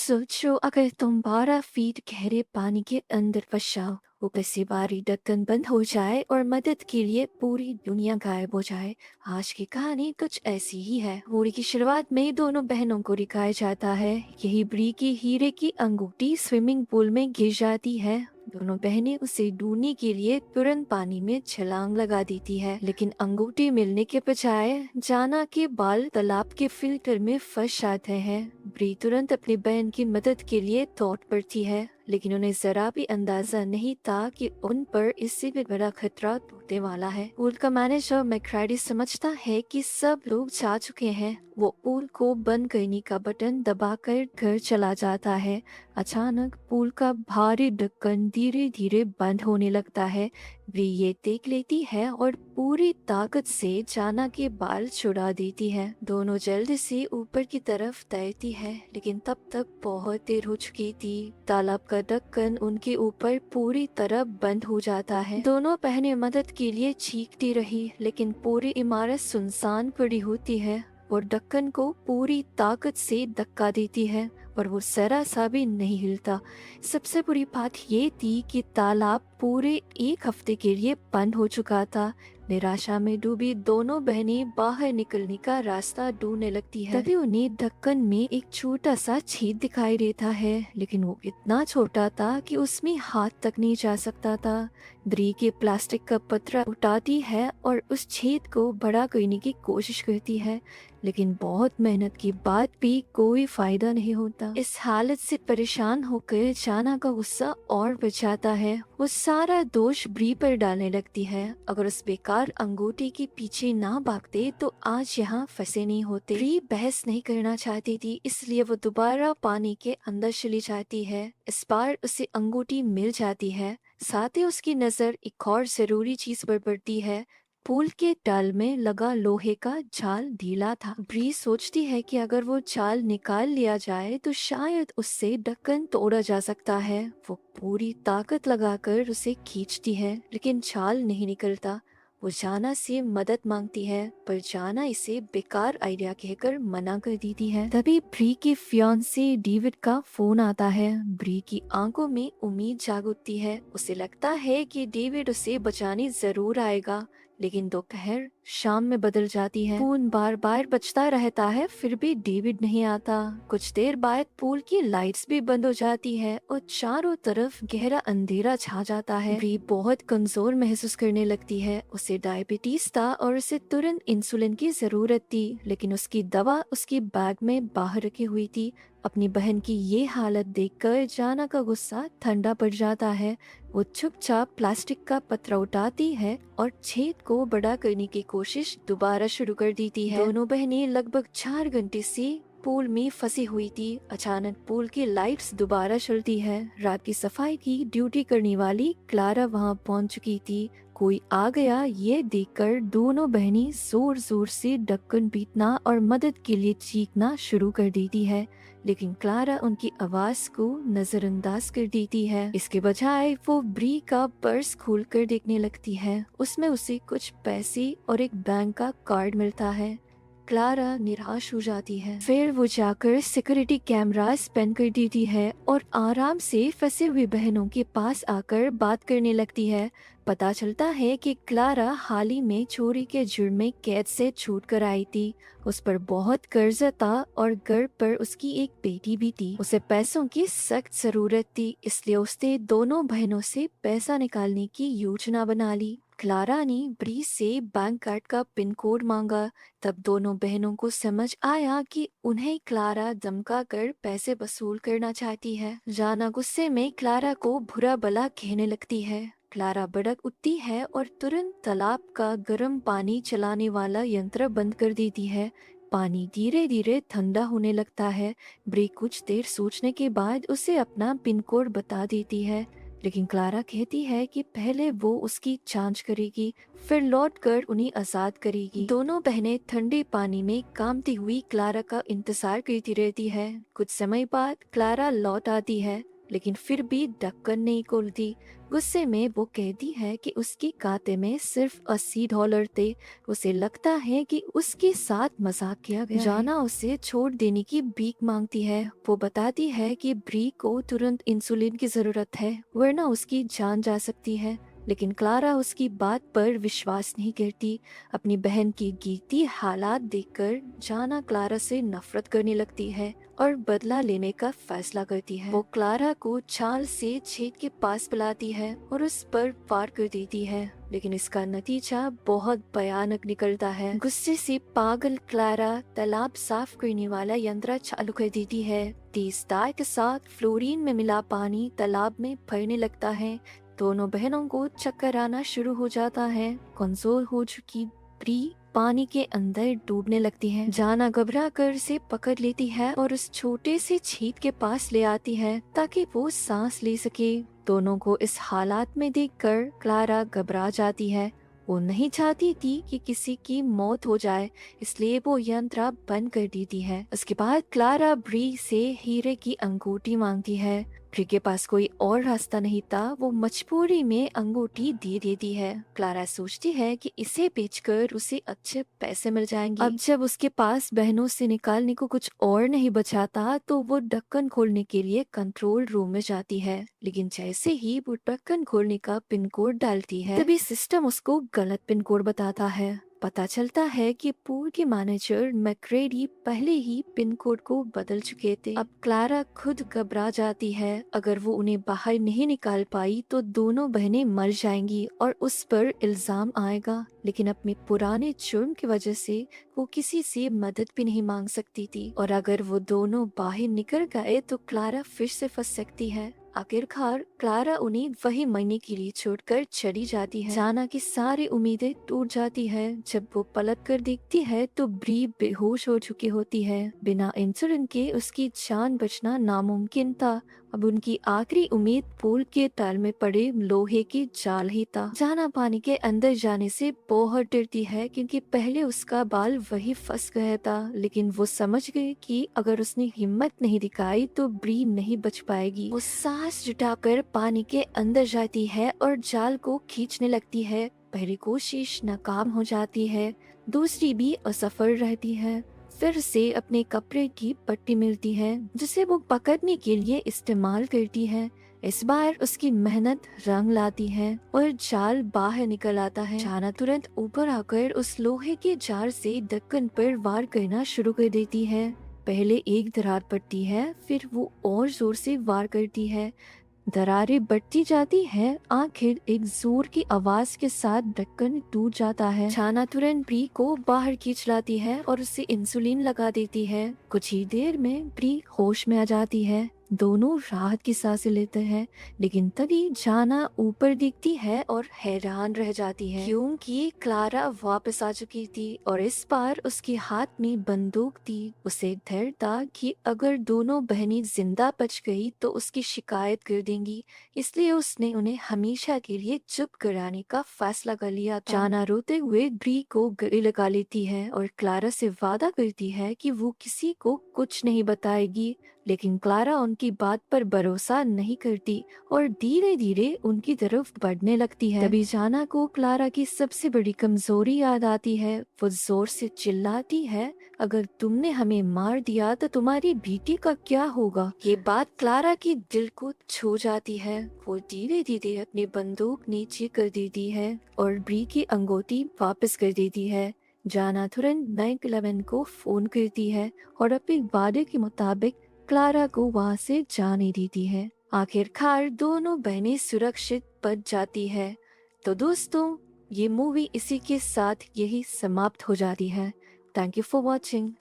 सोचो अगर तुम 12 फीट गहरे पानी के अंदर फंस जाओ, ऊपर से भारी ढक्कन बंद हो जाए और मदद के लिए पूरी दुनिया गायब हो जाए। आज की कहानी कुछ ऐसी ही है। मूवी की शुरुआत में दोनों बहनों को दिखाया जाता है। यही ब्री की हीरे की अंगूठी स्विमिंग पूल में गिर जाती है। दोनों बहनें उसे ढूंढने के लिए तुरंत पानी में छलांग लगा देती है, लेकिन अंगूठी मिलने के बजाय जाना के बाल तालाब के फिल्टर में फंस जाते हैं। ब्री तुरंत अपनी बहन की मदद के लिए दौड़ पड़ती है, लेकिन उन्हें जरा भी अंदाजा नहीं था कि उन पर इससे भी बड़ा खतरा टूटने वाला है। पूल का मैनेजर मैक्राडी समझता है कि सब लोग जा चुके हैं। वो पूल को बंद करने का बटन दबाकर घर चला जाता है। अचानक पूल का भारी ढक्कन धीरे धीरे बंद होने लगता है। वे ये देख लेती है और पूरी ताकत से जाना के बाल छुड़ा देती है। दोनों जल्द से ऊपर की तरफ तैरती है, लेकिन तब तक बहुत देर हो चुकी थी। तालाब का ढक्कन उनके ऊपर पूरी तरह बंद हो जाता है। दोनों बहनें मदद के लिए चीखती रही, लेकिन पूरी इमारत सुनसान पड़ी होती है और ढक्कन को पूरी ताकत से धक्का देती है और वो जरा सा भी नहीं हिलता। सबसे बुरी बात ये थी कि तालाब पूरे 1 हफ्ते के लिए बंद हो चुका था। निराशा में डूबी दोनों बहनें बाहर निकलने का रास्ता ढूंढने लगती है। तभी उन्हें ढक्कन में एक छोटा सा छेद दिखाई देता है, लेकिन वो इतना छोटा था कि उसमें हाथ तक नहीं जा सकता था। ब्री के प्लास्टिक का पतरा उठाती है और उस छेद को बड़ा करने की कोशिश करती है, लेकिन बहुत मेहनत के बाद भी कोई फायदा नहीं होता। इस हालत से परेशान होकर जाना का गुस्सा और बढ़ जाता है। वो सारा दोष ब्री पर डालने लगती है। अगर उस बेकार अंगूठी के पीछे ना भागते तो आज यहाँ फंसे नहीं होते। ब्री बहस नहीं करना चाहती थी, इसलिए वो दोबारा पानी के अंदर चली जाती है। इस बार उसे अंगूठी मिल जाती है। साथ ही उसकी नजर एक और जरूरी चीज पर पड़ती है। पुल के तल में लगा लोहे का जाल ढीला था। ब्री सोचती है कि अगर वो जाल निकाल लिया जाए तो शायद उससे ढक्कन तोड़ा जा सकता है। वो पूरी ताकत लगाकर उसे खींचती है, लेकिन जाल नहीं निकलता। वो जाना से मदद मांगती है, पर जाना इसे बेकार आइडिया कहकर मना कर देती है। तभी ब्री के फियांसे डेविड का फोन आता है। ब्री की आंखों में उम्मीद जाग उठती है। उसे लगता है कि डेविड उसे बचाने जरूर आएगा, लेकिन दोपहर शाम में बदल जाती है। फोन बार बार बजता रहता है, फिर भी डेविड नहीं आता। कुछ देर बाद पूल की लाइट्स भी बंद हो जाती है और चारों तरफ गहरा अंधेरा छा जाता है। ब्री बहुत कमजोर महसूस करने लगती है। उसे डायबिटीज था और उसे तुरंत इंसुलिन की जरूरत थी, लेकिन उसकी दवा उसकी बैग में बाहर रखी हुई थी। अपनी बहन की ये हालत देखकर जाना का गुस्सा ठंडा पड़ जाता है। वो चुपचाप प्लास्टिक का पतरा उठाती है और छेद को बड़ा करने की कोशिश दोबारा शुरू कर देती है। दोनों बहनें लगभग 4 घंटे से पूल में फंसी हुई थी। अचानक पूल की लाइट्स दोबारा चलती है। रात की सफाई की ड्यूटी करने वाली क्लारा वहां पहुंच चुकी थी। कोई आ गया ये देखकर दोनों बहनें जोर जोर से ढक्कन पीटना और मदद के लिए चीखना शुरू कर देती है, लेकिन क्लारा उनकी आवाज को नजरअंदाज कर देती है। इसके बजाय वो ब्री का पर्स खोलकर देखने लगती है। उसमें उसे कुछ पैसे और एक बैंक का कार्ड मिलता है। क्लारा निराश हो जाती है। फिर वो जाकर सिक्योरिटी कैमरास बंद कर देती है और आराम से फंसे हुए बहनों के पास आकर बात करने लगती है। पता चलता है कि क्लारा हाल ही में चोरी के जुर्म में कैद से छूट कर आई थी। उस पर बहुत कर्जा था और घर पर उसकी एक बेटी भी थी। उसे पैसों की सख्त जरूरत थी, इसलिए उसने दोनों बहनों से पैसा निकालने की योजना बना ली। क्लारा ने ब्री से बैंक कार्ड का पिन कोड मांगा। तब दोनों बहनों को समझ आया कि उन्हें क्लारा धमका कर पैसे वसूल करना चाहती है। जाना गुस्से में क्लारा को बुरा भला कहने लगती है। क्लारा भड़क उठती है और तुरंत तालाब का गर्म पानी चलाने वाला यंत्र बंद कर देती है। पानी धीरे धीरे ठंडा होने लगता है। ब्री कुछ देर सोचने के बाद उसे अपना पिन कोड बता देती है, लेकिन क्लारा कहती है कि पहले वो उसकी जांच करेगी, फिर लौटकर उन्हें आजाद करेगी। दोनों बहनें ठंडे पानी में कांपती हुई क्लारा का इंतजार करती रहती है। कुछ समय बाद क्लारा लौट आती है। लेकिन फिर भी ढक्कन नहीं खोलती। गुस्से में वो कहती है कि उसके खाते में सिर्फ $80 थे। उसे लगता है कि उसके साथ मजाक किया गया है। जाना उसे छोड़ देने की भीख मांगती है। वो बताती है कि ब्री को तुरंत इंसुलिन की जरूरत है, वरना उसकी जान जा सकती है। लेकिन क्लारा उसकी बात पर विश्वास नहीं करती। अपनी बहन की गिरती हालात देखकर जाना क्लारा से नफरत करने लगती है और बदला लेने का फैसला करती है। वो क्लारा को चाल से छेद के पास बुलाती है और उस पर वार कर देती है, लेकिन इसका नतीजा बहुत भयानक निकलता है। गुस्से से पागल क्लारा तालाब साफ करने वाला यंत्र चालू कर देती है। तेज धार के साथ फ्लोरीन में मिला पानी तालाब में भरने लगता है। दोनों बहनों को चक्कर आना शुरू हो जाता है। कमजोर हो चुकी ब्री पानी के अंदर डूबने लगती है। जाना घबरा कर उसे पकड़ लेती है और उस छोटे से छेद के पास ले आती है ताकि वो सांस ले सके। दोनों को इस हालात में देखकर क्लारा घबरा जाती है। वो नहीं चाहती थी कि किसी की मौत हो जाए, इसलिए वो यंत्र बंद कर देती है। उसके बाद क्लारा ब्री से हीरे की अंगूठी मांगती है। ब्री के पास कोई और रास्ता नहीं था। वो मजबूरी में अंगूठी दे देती है। क्लारा सोचती है कि इसे बेचकर उसे अच्छे पैसे मिल जाएंगे। अब जब उसके पास बहनों से निकालने को कुछ और नहीं बचा था, तो वो ढक्कन खोलने के लिए कंट्रोल रूम में जाती है। लेकिन जैसे ही वो ढक्कन खोलने का पिन कोड डालती है, तभी सिस्टम उसको गलत पिन कोड बताता है। पता चलता है कि पूल के मैनेजर मैक्रेडी पहले ही पिन कोड को बदल चुके थे। अब क्लारा खुद घबरा जाती है। अगर वो उन्हें बाहर नहीं निकाल पाई तो दोनों बहनें मर जाएंगी और उस पर इल्जाम आएगा। लेकिन अपने पुराने जुर्म की वजह से वो किसी से मदद भी नहीं मांग सकती थी, और अगर वो दोनों बाहर निकल गए तो क्लारा फिर से फंस सकती है। आखिरकार क्लारा उन्हें वही मरने के लिए छोड़कर चली जाती है। जाना की सारी उम्मीदें टूट जाती है। जब वो पलट कर देखती है तो ब्री बेहोश हो चुकी होती है। बिना इंसुलिन के उसकी जान बचना नामुमकिन था। अब उनकी आखिरी उम्मीद पूल के तल में पड़े लोहे की जाल ही था। जाना पानी के अंदर जाने से बहुत डरती है, क्योंकि पहले उसका बाल वही फंस गया था। लेकिन वो समझ गई कि अगर उसने हिम्मत नहीं दिखाई तो ब्री नहीं बच पाएगी। वो सांस जुटाकर पानी के अंदर जाती है और जाल को खींचने लगती है। पहली कोशिश नाकाम हो जाती है, दूसरी भी असफल रहती है। फिर से अपने कपड़े की पट्टी मिलती है, जिसे वो पकड़ने के लिए इस्तेमाल करती है। इस बार उसकी मेहनत रंग लाती है और जाल बाहर निकल आता है। जाना तुरंत ऊपर आकर उस लोहे के जाल से ढक्कन पर वार करना शुरू कर देती है। पहले एक दरार पड़ती है, फिर वो और जोर से वार करती है। दरारें बढ़ती जाती है। आखिर एक जोर की आवाज के साथ ढक्कन टूट जाता है। छाना तुरंत ब्री को बाहर खींच लाती है और उसे इंसुलिन लगा देती है। कुछ ही देर में ब्री होश में आ जाती है। दोनों राहत की सांसें लेते हैं, लेकिन तभी जाना ऊपर दिखती है और हैरान रह जाती है, क्योंकि क्लारा वापस आ चुकी थी और इस बार उसके हाथ में बंदूक थी। उसे डर था कि अगर दोनों बहनें जिंदा बच गई तो उसकी शिकायत कर देंगी, इसलिए उसने उन्हें हमेशा के लिए चुप कराने का फैसला कर लिया था। जाना रोते हुए ब्री को गले लगा लेती है और क्लारा से वादा करती है कि वो किसी को कुछ नहीं बताएगी। लेकिन क्लारा उनकी बात पर भरोसा नहीं करती और धीरे धीरे उनकी तरफ बढ़ने लगती है। तभी जाना को क्लारा की सबसे बड़ी कमजोरी याद आती है। वो जोर से चिल्लाती है, अगर तुमने हमें मार दिया तो तुम्हारी बेटी का क्या होगा। ये बात क्लारा की दिल को छू जाती है। वो धीरे धीरे अपनी बंदूक नीचे कर देती है और ब्री की अंगूठी वापस कर देती है। जाना तुरंत 911 को फोन करती है और अपने वादे के मुताबिक क्लारा को वहां से जाने देती है। आखिरकार दोनों बहनें सुरक्षित बच जाती है। तो दोस्तों, ये मूवी इसी के साथ यही समाप्त हो जाती है। Thank you for watching.